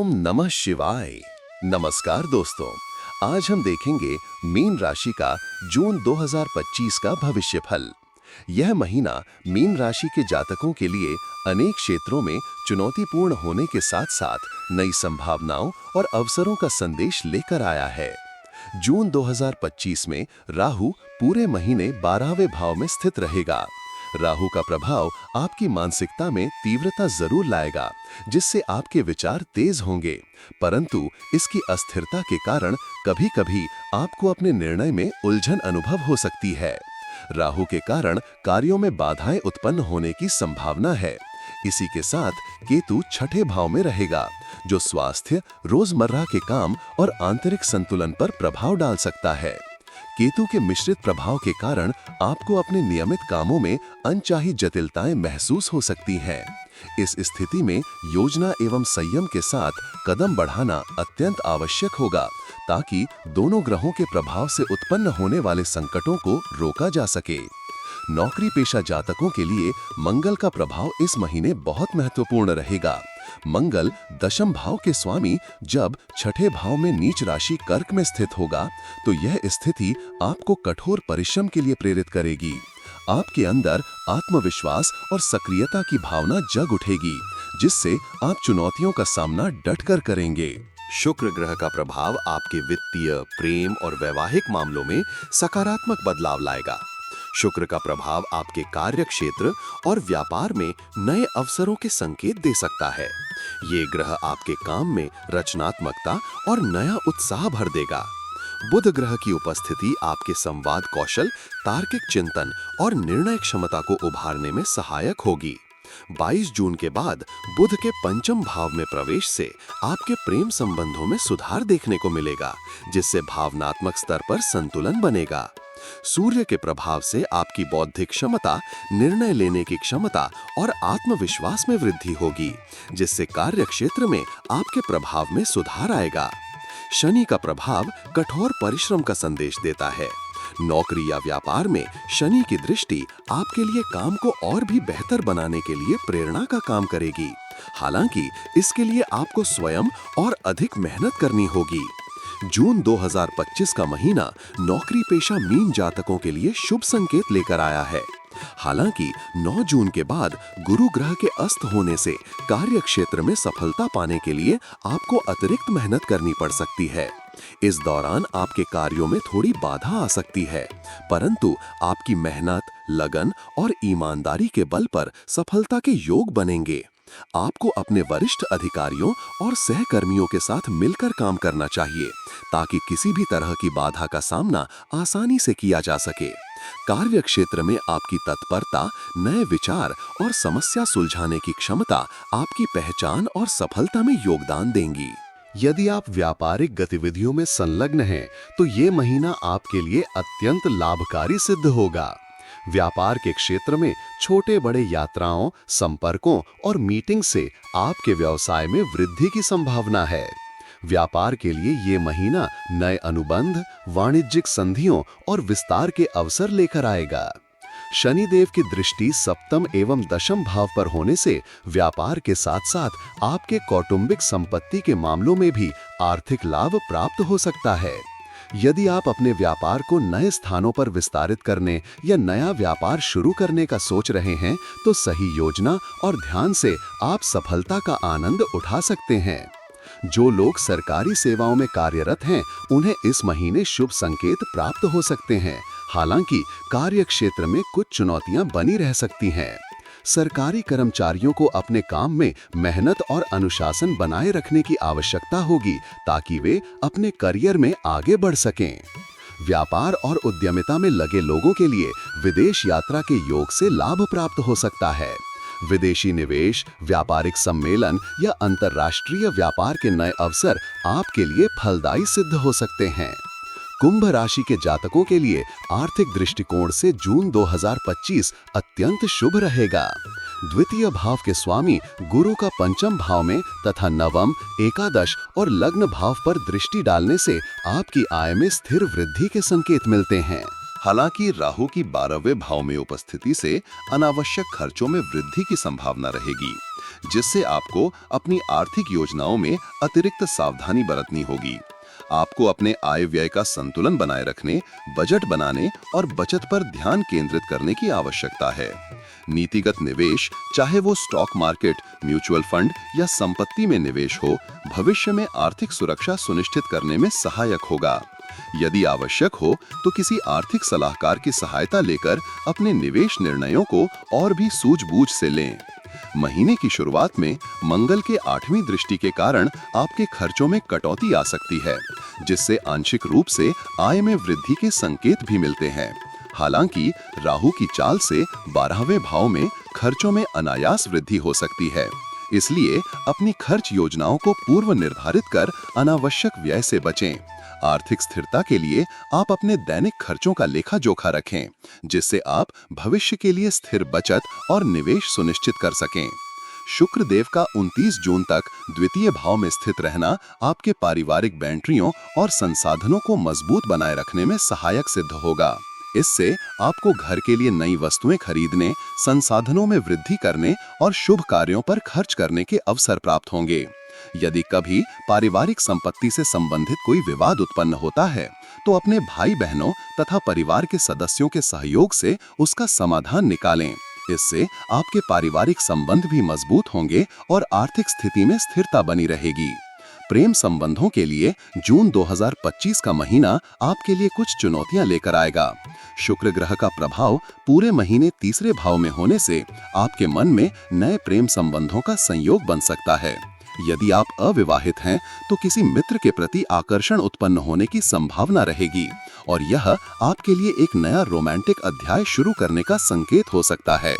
ओम नमः शिवाय। नमस्कार दोस्तों, आज हम देखेंगे मीन राशि का जून 2025 का भविष्य फल। यह महीना मीन राशि के जातकों के लिए अनेक क्षेत्रों में चुनौतीपूर्ण होने के साथ साथ नई संभावनाओं और अवसरों का संदेश लेकर आया है। जून 2025 में राहु पूरे महीने 12वें भाव में स्थित रहेगा। राहु का प्रभाव आपकी मानसिकता में तीव्रता जरूर लाएगा, जिससे आपके विचार तेज होंगे, परंतु इसकी अस्थिरता के कारण कभी-कभी आपको अपने निर्णय में उलझन अनुभव हो सकती है। राहु के कारण कार्यों में बाधाएं उत्पन्न होने की संभावना है। इसी के साथ केतु छठे भाव में रहेगा, जो स्वास्थ्य, रोजमर्रा के काम और आंतरिक संतुलन पर प्रभाव डाल सकता है। केतु के मिश्रित प्रभाव के कारण आपको अपने नियमित कामों में अनचाही जटिलताएं महसूस हो सकती हैं। इस स्थिति में योजना एवं संयम के साथ कदम बढ़ाना अत्यंत आवश्यक होगा, ताकि दोनों ग्रहों के प्रभाव से उत्पन्न होने वाले संकटों को रोका जा सके। नौकरी पेशा जातकों के लिए मंगल का प्रभाव इस महीने बहुत महत्वपूर्ण रहेगा। मंगल दशम भाव के स्वामी जब छठे भाव में नीच राशि कर्क में स्थित होगा, तो यह स्थिति आपको कठोर परिश्रम के लिए प्रेरित करेगी। आपके अंदर आत्मविश्वास और सक्रियता की भावना जग उठेगी, जिससे आप चुनौतियों का सामना डटकर करेंगे। शुक्र ग्रह का प्रभाव आपके वित्तीय, प्रेम और वैवाहिक मामलों में सकारात्मक बदलाव लाएगा। शुक्र का प्रभाव आपके कार्य क्षेत्र और व्यापार में नए अवसरों के संकेत दे सकता है। ये ग्रह आपके काम में रचनात्मकता और नया उत्साह भर देगा। बुध ग्रह की उपस्थिति आपके संवाद कौशल, तार्किक चिंतन और निर्णय क्षमता को उभारने में सहायक होगी। 22 जून के बाद बुध के पंचम भाव में प्रवेश से आपके प्रेम संबंधों में सुधार देखने को मिलेगा, जिससे भावनात्मक स्तर पर संतुलन बनेगा। सूर्य के प्रभाव से आपकी बौद्धिक क्षमता, निर्णय लेने की क्षमता और आत्मविश्वास में वृद्धि होगी, जिससे कार्य क्षेत्र में आपके प्रभाव में सुधार आएगा। शनि का प्रभाव कठोर परिश्रम का संदेश देता है। नौकरी या व्यापार में शनि की दृष्टि आपके लिए काम को और भी बेहतर बनाने के लिए प्रेरणा का काम करेगी। हालांकि इसके लिए आपको स्वयं और अधिक मेहनत करनी होगी। जून 2025 का महीना नौकरी पेशा मीन जातकों के लिए शुभ संकेत लेकर आया है। हालांकि 9 जून के बाद गुरु ग्रह के अस्त होने से कार्य क्षेत्र में सफलता पाने के लिए आपको अतिरिक्त मेहनत करनी पड़ सकती है। इस दौरान आपके कार्यों में थोड़ी बाधा आ सकती है, परंतु आपकी मेहनत, लगन और ईमानदारी के बल पर सफलता के योग बनेंगे। आपको अपने वरिष्ठ अधिकारियों और सहकर्मियों के साथ मिलकर काम करना चाहिए, ताकि किसी भी तरह की बाधा का सामना आसानी से किया जा सके। कार्य क्षेत्र में आपकी तत्परता, नए विचार और समस्या सुलझाने की क्षमता आपकी पहचान और सफलता में योगदान देंगी। यदि आप व्यापारिक गतिविधियों में संलग्न हैं, तो ये महीना आपके लिए अत्यंत लाभकारी सिद्ध होगा। व्यापार के क्षेत्र में छोटे बड़े यात्राओं, संपर्कों और मीटिंग से आपके व्यवसाय में वृद्धि की संभावना है। व्यापार के लिए ये महीना नए अनुबंध, वाणिज्यिक संधियों और विस्तार के अवसर लेकर आएगा। शनिदेव की दृष्टि सप्तम एवं दशम भाव पर होने से व्यापार के साथ साथ आपके कौटुंबिक संपत्ति के मामलों में भी आर्थिक लाभ प्राप्त हो सकता है। यदि आप अपने व्यापार को नए स्थानों पर विस्तारित करने या नया व्यापार शुरू करने का सोच रहे हैं, तो सही योजना और ध्यान से आप सफलता का आनंद उठा सकते हैं। जो लोग सरकारी सेवाओं में कार्यरत हैं, उन्हें इस महीने शुभ संकेत प्राप्त हो सकते हैं। हालांकि कार्य क्षेत्र में कुछ चुनौतियां बनी रह सकती हैं। सरकारी कर्मचारियों को अपने काम में मेहनत और अनुशासन बनाए रखने की आवश्यकता होगी, ताकि वे अपने करियर में आगे बढ़ सकें। व्यापार और उद्यमिता में लगे लोगों के लिए विदेश यात्रा के योग से लाभ प्राप्त हो सकता है। विदेशी निवेश, व्यापारिक सम्मेलन या अंतर्राष्ट्रीय व्यापार के नए अवसर आपके लिए फलदायी सिद्ध हो सकते हैं। कुंभ राशि के जातकों के लिए आर्थिक दृष्टिकोण से जून 2025 अत्यंत शुभ रहेगा। द्वितीय भाव के स्वामी गुरु का पंचम भाव में तथा नवम, एकादश और लग्न भाव पर दृष्टि डालने से आपकी आय में स्थिर वृद्धि के संकेत मिलते हैं। हालांकि राहु की 12वें भाव में उपस्थिति से अनावश्यक खर्चों में वृद्धि की संभावना रहेगी। जिससे आपको अपनी आर्थिक योजनाओं में अतिरिक्त सावधानी बरतनी होगी। आपको अपने आय व्यय का संतुलन बनाए रखने, बजट बनाने और बचत पर ध्यान केंद्रित करने की आवश्यकता है। नीतिगत निवेश, चाहे वो स्टॉक मार्केट, म्यूचुअल फंड या संपत्ति में निवेश हो, भविष्य में आर्थिक सुरक्षा सुनिश्चित करने में सहायक होगा। यदि आवश्यक हो तो किसी आर्थिक सलाहकार की सहायता लेकर अपने निवेश निर्णयों को और भी सूझबूझ से लें। महीने की शुरुआत में मंगल के 8वीं दृष्टि के कारण आपके खर्चों में कटौती आ सकती है, जिससे आंशिक रूप से आय में वृद्धि के संकेत भी मिलते हैं। हालांकि राहु की चाल से 12वें भाव में खर्चों में अनायास वृद्धि हो सकती है, इसलिए अपनी खर्च योजनाओं को पूर्व निर्धारित कर अनावश्यक व्यय से बचें। आर्थिक स्थिरता के लिए आप अपने दैनिक खर्चों का लेखा जोखा रखें, जिससे आप भविष्य के लिए स्थिर बचत और निवेश सुनिश्चित कर सकें। शुक्र देव का 29 जून तक द्वितीय भाव में स्थित रहना आपके पारिवारिक बैटरियों और संसाधनों को मजबूत बनाए रखने में सहायक सिद्ध होगा। इससे आपको घर के लिए नई वस्तुएं खरीदने, संसाधनों में वृद्धि करने और शुभ कार्यों पर खर्च करने के अवसर प्राप्त होंगे। यदि कभी पारिवारिक संपत्ति से संबंधित कोई विवाद उत्पन्न होता है, तो अपने भाई बहनों तथा परिवार के सदस्यों के सहयोग से उसका समाधान निकालें। इससे आपके पारिवारिक संबंध भी मजबूत होंगे और आर्थिक स्थिति में स्थिरता बनी रहेगी। प्रेम संबंधों के लिए जून 2025 का महीना आपके लिए कुछ चुनौतियां लेकर आएगा। शुक्र ग्रह का प्रभाव पूरे महीने तीसरे भाव में होने से आपके मन में नए प्रेम संबंधों का संयोग बन सकता है। यदि आप अविवाहित हैं तो किसी मित्र के प्रति आकर्षण उत्पन्न होने की संभावना रहेगी और यह आपके लिए एक नया रोमांटिक अध्याय शुरू करने का संकेत हो सकता है।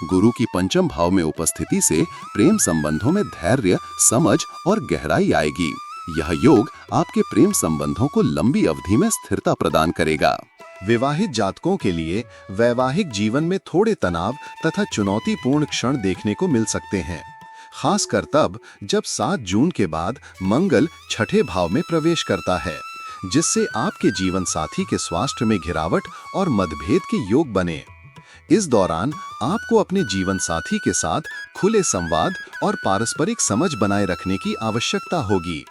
गुरु की पंचम भाव में उपस्थिति से प्रेम संबंधों में धैर्य, समझ और गहराई आएगी। यह योग आपके प्रेम संबंधों को लंबी अवधि में स्थिरता प्रदान करेगा। विवाहित जातकों के लिए वैवाहिक जीवन में थोड़े तनाव तथा चुनौतीपूर्ण क्षण देखने को मिल सकते हैं, खासकर तब जब 7 जून के बाद मंगल छठे भाव में प्रवेश करता है, जिससे आपके जीवन साथी के स्वास्थ्य में गिरावट और मतभेद के योग बने। इस दौरान आपको अपने जीवन साथी के साथ खुले संवाद और पारस्परिक समझ बनाए रखने की आवश्यकता होगी।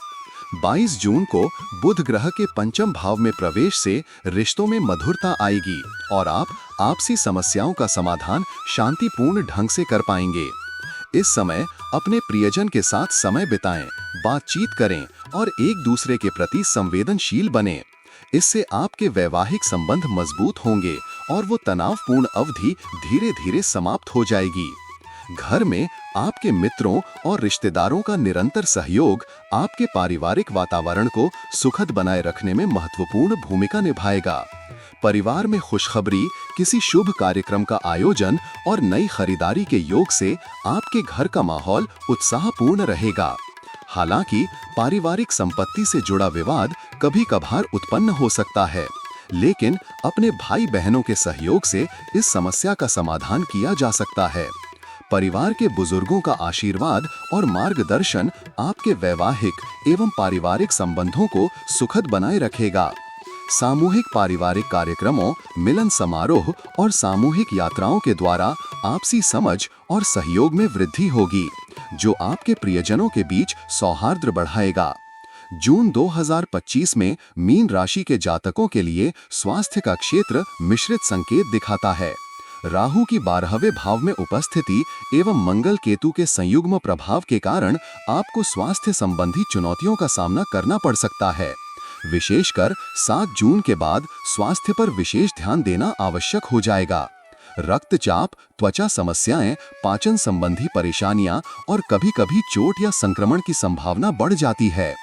22 जून को बुध ग्रह के पंचम भाव में प्रवेश से रिश्तों में मधुरता आएगी और आप आपसी समस्याओं का समाधान शांतिपूर्ण ढंग से कर पाएंगे। इस समय अपने प्रियजन के साथ समय बिताएं, बातचीत करें और एक दूसरे के प्रति संवेदनशील बनें। इससे आपके वैवाहिक संबंध मजबूत होंगे और वो तनावपूर्ण अवधि धीरे धीरे समाप्त हो जाएगी। घर में आपके मित्रों और रिश्तेदारों का निरंतर सहयोग आपके पारिवारिक वातावरण को सुखद बनाए रखने में महत्वपूर्ण भूमिका निभाएगा। परिवार में खुशखबरी, किसी शुभ कार्यक्रम का आयोजन और नई खरीदारी के योग से आपके घर का माहौल उत्साहपूर्ण रहेगा। हालांकि पारिवारिक संपत्ति से जुड़ा विवाद कभी कभार उत्पन्न हो सकता है, लेकिन अपने भाई बहनों के सहयोग से इस समस्या का समाधान किया जा सकता है। परिवार के बुजुर्गों का आशीर्वाद और मार्गदर्शन आपके वैवाहिक एवं पारिवारिक संबंधों को सुखद बनाए रखेगा। सामूहिक पारिवारिक कार्यक्रमों, मिलन समारोह और सामूहिक यात्राओं के द्वारा आपसी समझ और सहयोग में वृद्धि होगी, जो आपके प्रियजनों के बीच सौहार्द बढ़ाएगा। जून 2025 में मीन राशि के जातकों के लिए स्वास्थ्य का क्षेत्र मिश्रित संकेत दिखाता है। राहु की 12वें भाव में उपस्थिति एवं मंगल केतु के संयुग्म प्रभाव के कारण आपको स्वास्थ्य संबंधी चुनौतियों का सामना करना पड़ सकता है। विशेषकर 7 जून के बाद स्वास्थ्य पर विशेष ध्यान देना आवश्यक हो जाएगा। रक्तचाप, त्वचा समस्याएं, पाचन संबंधी परेशानियां और कभी-कभी चोट या संक्रमण की संभावना बढ़ जाती है।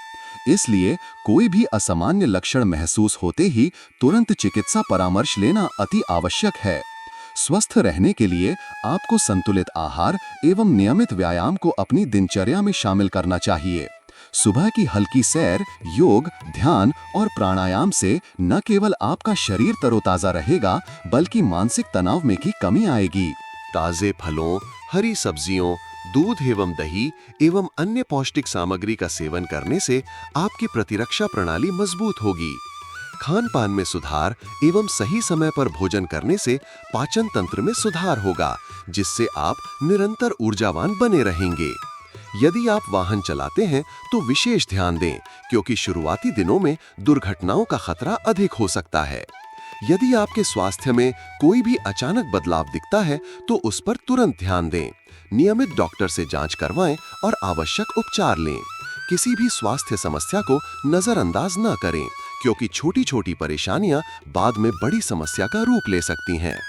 इसलिए कोई भी असामान्य लक्षण महसूस होते ही तुरंत चिकित्सा परामर्श लेना अति आवश्यक है। स्वस्थ रहने के लिए आपको संतुलित आहार एवं नियमित व्यायाम को अपनी दिनचर्या में शामिल करना चाहिए। सुबह की हल्की सैर, योग, ध्यान और प्राणायाम से न केवल आपका शरीर तरोताजा रहेगा, बल्कि मानसिक तनाव में की कमी आएगी। ताजे फलों, हरी सब्जियों, दूध एवं दही एवं अन्य पौष्टिक सामग्री का सेवन करने से आपकी प्रतिरक्षा प्रणाली मजबूत होगी। खान पान में सुधार एवं सही समय पर भोजन करने से पाचन तंत्र में सुधार होगा, जिससे आप निरंतर ऊर्जावान बने रहेंगे। यदि आप वाहन चलाते हैं तो विशेष ध्यान दें, क्योंकि शुरुआती दिनों में दुर्घटनाओं का खतरा अधिक हो सकता है। यदि आपके स्वास्थ्य में कोई भी अचानक बदलाव दिखता है तो उस पर तुरंत ध्यान दें। नियमित डॉक्टर से जांच करवाएं और आवश्यक उपचार लें। किसी भी स्वास्थ्य समस्या को नजरअंदाज न करें, क्योंकि छोटी-छोटी परेशानियां बाद में बड़ी समस्या का रूप ले सकती हैं।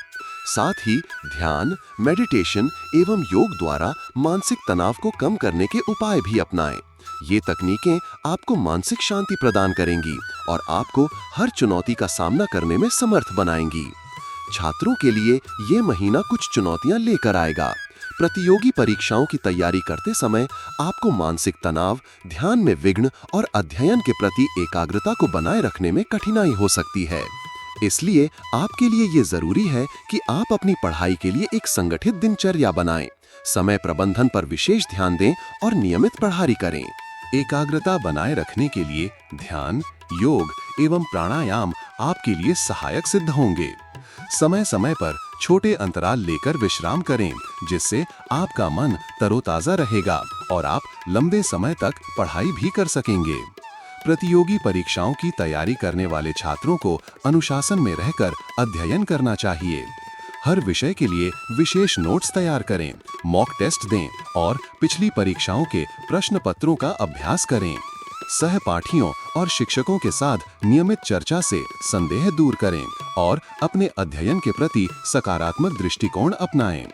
साथ ही ध्यान, मेडिटेशन एवं योग द्वारा मानसिक तनाव को कम करने के उपाय भी अपनाएं। ये तकनीकें आपको मानसिक शांति प्रदान करेंगी और आपको हर चुनौती का सामना करने में समर्थ बनाएंगी। छात्रों के लिए ये महीना कुछ चुनौतियां लेकर आएगा। प्रतियोगी परीक्षाओं की तैयारी करते समय आपको मानसिक तनाव, ध्यान में विघ्न और अध्ययन के प्रति एकाग्रता को बनाए रखने में कठिनाई हो सकती है। इसलिए आपके लिए ये जरूरी है कि आप अपनी पढ़ाई के लिए एक संगठित दिनचर्या बनाएं, समय प्रबंधन पर विशेष ध्यान दें और नियमित पढ़ाई करें। एकाग्रता बनाए रखने के लिए ध्यान, योग एवं प्राणायाम आपके लिए सहायक सिद्ध होंगे। समय समय पर छोटे अंतराल लेकर विश्राम करें, जिससे आपका मन तरोताजा रहेगा और आप लंबे समय तक पढ़ाई भी कर सकेंगे। प्रतियोगी परीक्षाओं की तैयारी करने वाले छात्रों को अनुशासन में रहकर अध्ययन करना चाहिए। हर विषय के लिए विशेष नोट्स तैयार करें, मॉक टेस्ट दें और पिछली परीक्षाओं के प्रश्न पत्रों का अभ्यास करें। सहपाठियों और शिक्षकों के साथ नियमित चर्चा से संदेह दूर करें और अपने अध्ययन के प्रति सकारात्मक दृष्टिकोण अपनाएं।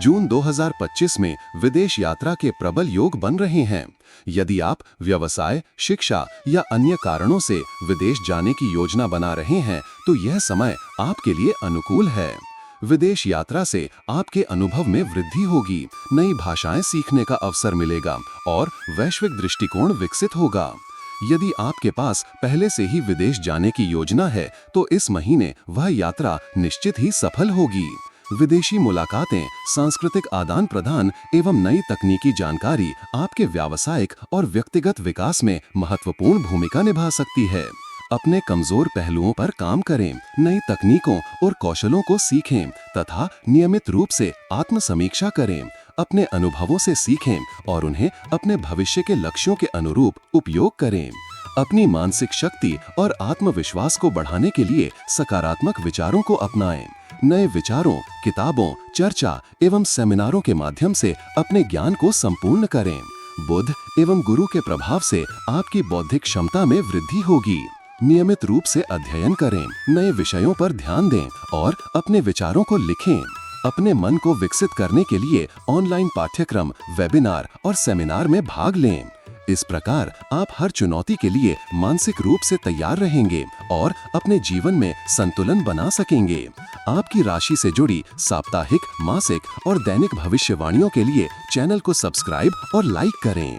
जून 2025 में विदेश यात्रा के प्रबल योग बन रहे हैं। यदि आप व्यवसाय, शिक्षा या अन्य कारणों से विदेश जाने की योजना बना रहे हैं, तो यह समय आपके लिए अनुकूल है। विदेश यात्रा से आपके अनुभव में वृद्धि होगी, नई भाषाएं सीखने का अवसर मिलेगा और वैश्विक दृष्टिकोण विकसित होगा। यदि आपके पास पहले से ही विदेश जाने की योजना है, तो इस महीने वह यात्रा निश्चित ही सफल होगी। विदेशी मुलाकातें, सांस्कृतिक आदान प्रदान एवं नई तकनीकी जानकारी आपके व्यावसायिक और व्यक्तिगत विकास में महत्वपूर्ण भूमिका निभा सकती है। अपने कमजोर पहलुओं पर काम करें, नई तकनीकों और कौशलों को सीखें तथा नियमित रूप से आत्म समीक्षा करें। अपने अनुभवों से सीखें और उन्हें अपने भविष्य के लक्ष्यों के अनुरूप उपयोग करें। अपनी मानसिक शक्ति और आत्मविश्वास को बढ़ाने के लिए सकारात्मक विचारों को अपनाएं। नए विचारों, किताबों, चर्चा एवं सेमिनारों के माध्यम से अपने ज्ञान को संपूर्ण करें। बुध एवं गुरु के प्रभाव से आपकी बौद्धिक क्षमता में वृद्धि होगी। नियमित रूप से अध्ययन करें, नए विषयों पर ध्यान दें और अपने विचारों को लिखें। अपने मन को विकसित करने के लिए ऑनलाइन पाठ्यक्रम, वेबिनार और सेमिनार में भाग लें। इस प्रकार आप हर चुनौती के लिए मानसिक रूप से तैयार रहेंगे और अपने जीवन में संतुलन बना सकेंगे। आपकी राशि से जुड़ी साप्ताहिक, मासिक और दैनिक भविष्यवाणियों के लिए चैनल को सब्सक्राइब और लाइक करें।